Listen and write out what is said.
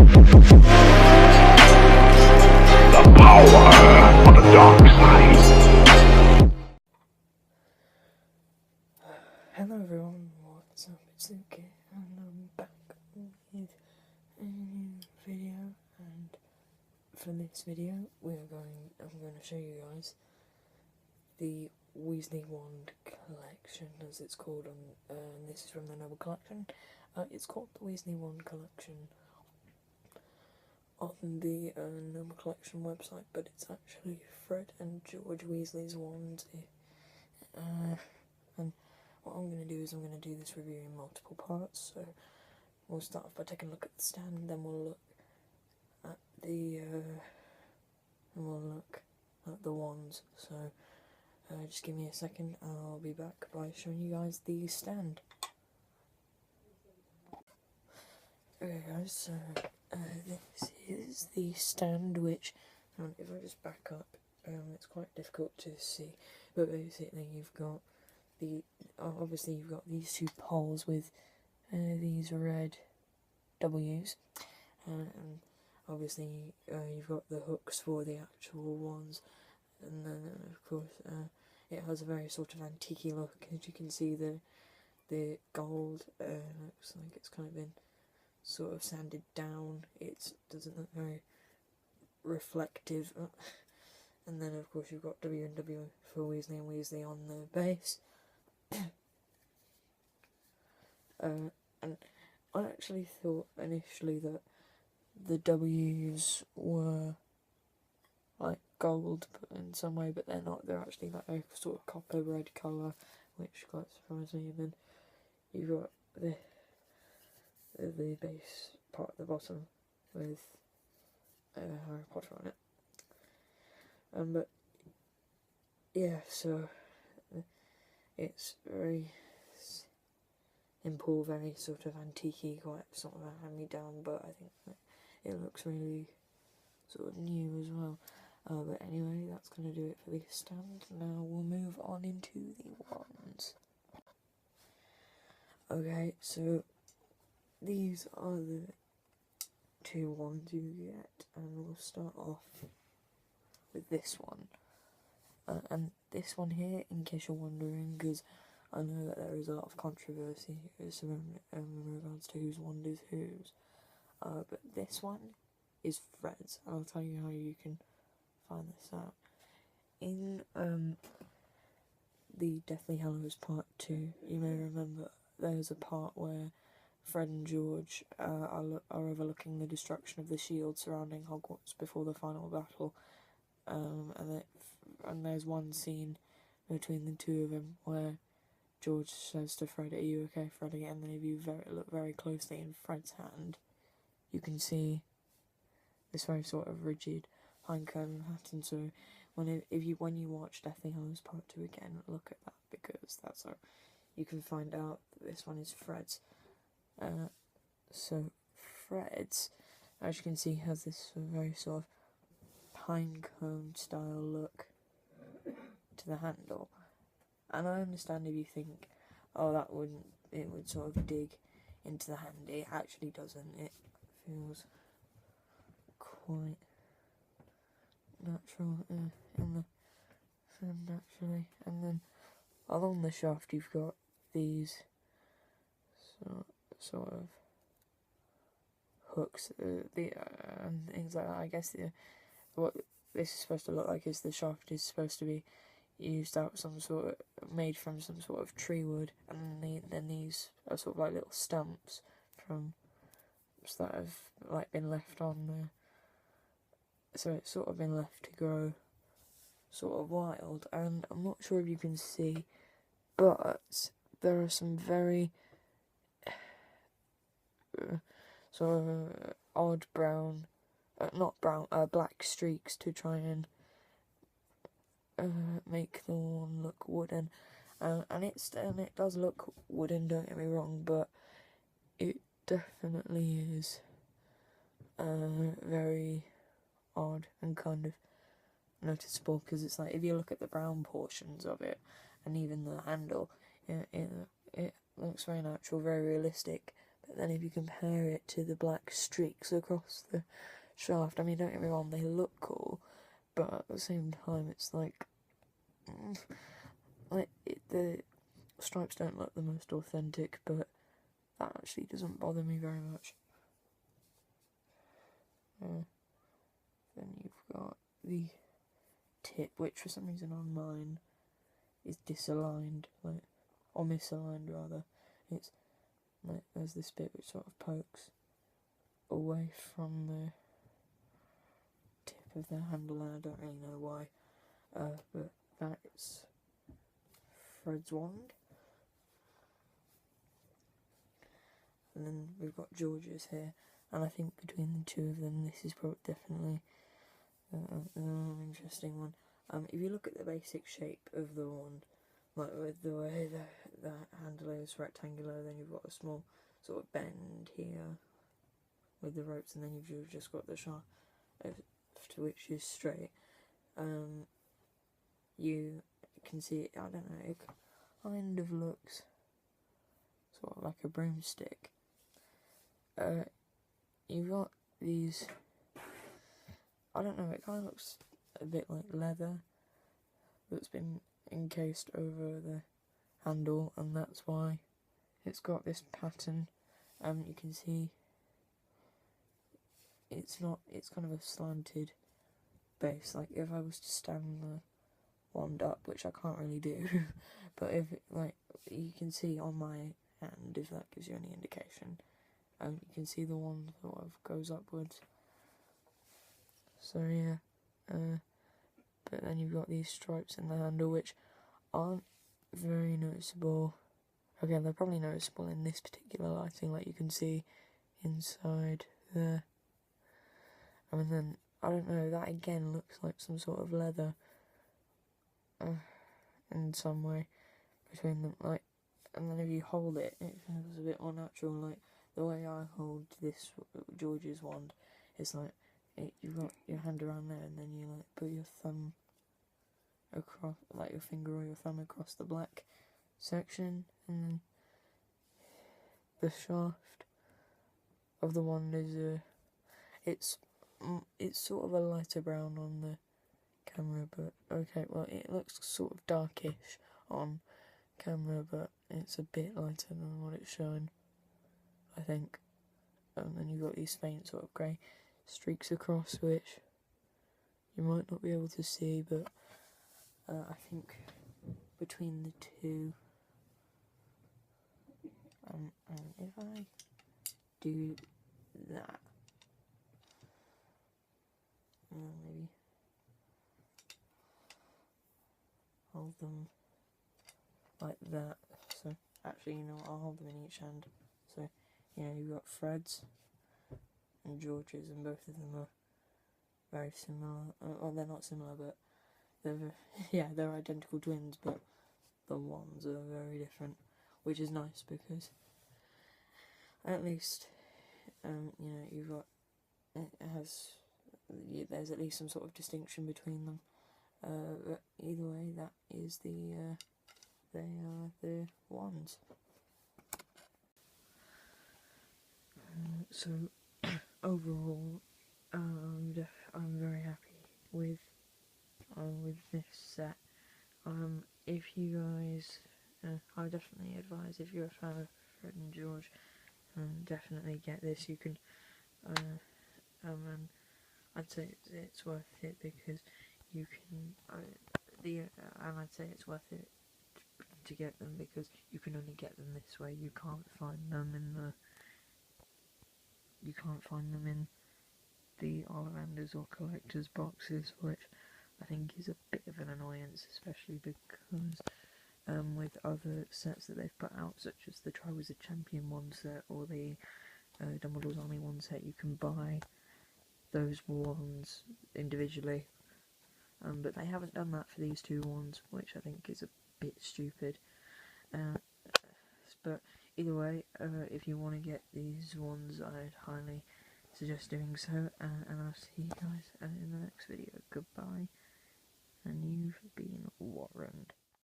The power on the dark side. Hello everyone, what's up? It's Luke here, and I'm back with a new video, and for this video I'm going to show you guys the Weasley wand collection, as it's called, and this is from the Noble collection. It's called the Weasley wand collection on the Noble collection website, but it's actually Fred and George Weasley's wands. And what I'm going to do is I'm going to do this review in multiple parts. So we'll start off by taking a look at the stand, then we'll look at the wands. So just give me a second, and I'll be back by showing you guys the stand. Okay guys, so this is the stand, which, if I just back up, it's quite difficult to see, but basically you've got obviously you've got these two poles with these red W's, and obviously you've got the hooks for the actual ones, and then of course it has a very sort of antique look. As you can see, the gold looks like it's kind of been sort of sanded down. It doesn't look very reflective. And then of course you've got W and W for Weasley and Weasley on the base. And I actually thought initially that the W's were like gold in some way, but they're not. They're actually like a sort of copper red colour, which quite surprised me. And then you've got the base part at the bottom with Harry Potter on it. But yeah, so it's very simple, very sort of antique-y, quite sort of a hand-me-down, but I think that it looks really sort of new as well. But anyway, that's going to do it for the stand. Now we'll move on into the wands. Okay, so these are the two wands you get, and we'll start off with this one. And this one here, in case you're wondering, because I know that there is a lot of controversy in regards to whose wand is whose. But this one is Fred's. I'll tell you how you can find this out. In the Deathly Hallows Part 2, you may remember there's a part where Fred and George are overlooking the destruction of the shield surrounding Hogwarts before the final battle. And there's one scene between the two of them where George says to Fred, "Are you okay, Fred?" And then if you look very closely in Fred's hand, you can see this very sort of rigid pinecone pattern. So when you watch Deathly Hallows Part 2 again, look at that, because that's how you can find out that this one is Fred's. So Fred's, as you can see, has this very sort of pinecone style look to the handle. And I understand if you think, oh, it would sort of dig into the hand. It actually doesn't. It feels quite natural in the hand, actually. And then along the shaft you've got these sort of hooks, and things like that. I guess what this is supposed to look like is the shaft is supposed to be used out made from some sort of tree wood, and then these are sort of like little stumps that have like been left on there. So it's sort of been left to grow sort of wild, and I'm not sure if you can see, but there are some very sort of odd black streaks to try and make the one look wooden, and it does look wooden, don't get me wrong, but it definitely is very odd and kind of noticeable, because it's like if you look at the brown portions of it and even the handle, it looks very natural, very realistic, then if you compare it to the black streaks across the shaft, I mean, don't get me wrong, they look cool, but at the same time, it's like the stripes don't look the most authentic, but that actually doesn't bother me very much. Then you've got the tip, which for some reason on mine is disaligned, or misaligned rather. It's there's this bit which sort of pokes away from the tip of the handle, and I don't really know why, but that's Fred's wand. And then we've got George's here, and I think between the two of them, this is probably definitely an interesting one. If you look at the basic shape of the wand, like with the way the handle is rectangular, then you've got a small sort of bend here with the ropes, and then you've just got the shaft, which is straight. You can see it, I don't know, it kind of looks sort of like a broomstick. You've got these, I don't know, it kind of looks a bit like leather that's been encased over the handle, and that's why it's got this pattern. You can see it's kind of a slanted base. Like if I was to stand the wand up, which I can't really do, but if you can see on my hand, if that gives you any indication, you can see the wand sort of goes upwards. So yeah, but then you've got these stripes in the handle which aren't very noticeable. Again, they're probably noticeable in this particular lighting, like you can see inside there. And then, I don't know, that again looks like some sort of leather in some way between them, and then if you hold it, it feels a bit more natural. Like the way I hold this George's wand, it's like you've got your hand around there, and then you put your thumb across, like your finger or your thumb across the black section, and then the shaft of the wand is it's sort of a lighter brown on the camera, but okay, well it looks sort of darkish on camera, but it's a bit lighter than what it's showing, I think. And then you've got these faint sort of grey streaks across, which you might not be able to see, but I think between the two, and if I do that, maybe hold them like that. So actually, you know what, I'll hold them in each hand. So you've got Fred's and George's, and both of them are very similar. Well, they're not similar, but they're identical twins, but the wands are very different, which is nice because at least you've got there's at least some sort of distinction between them. But either way, that is they are the wands. So overall, I'm very happy with this set. If you guys, I definitely advise, if you're a fan of Fred and George, definitely get this. You can, and I'd say it's worth it because you can, and I'd say it's worth it to get them because you can only get them this way. You can't find them in the Ollivanders or collector's boxes, which I think is a bit of an annoyance, especially because with other sets that they've put out, such as the Triwizard Champion one set or the Dumbledore's Army one set, you can buy those wands individually, but they haven't done that for these two wands, which I think is a bit stupid. But either way, if you want to get these ones, I'd highly suggest doing so, and I'll see you guys in the next video. Goodbye, and you've been warned.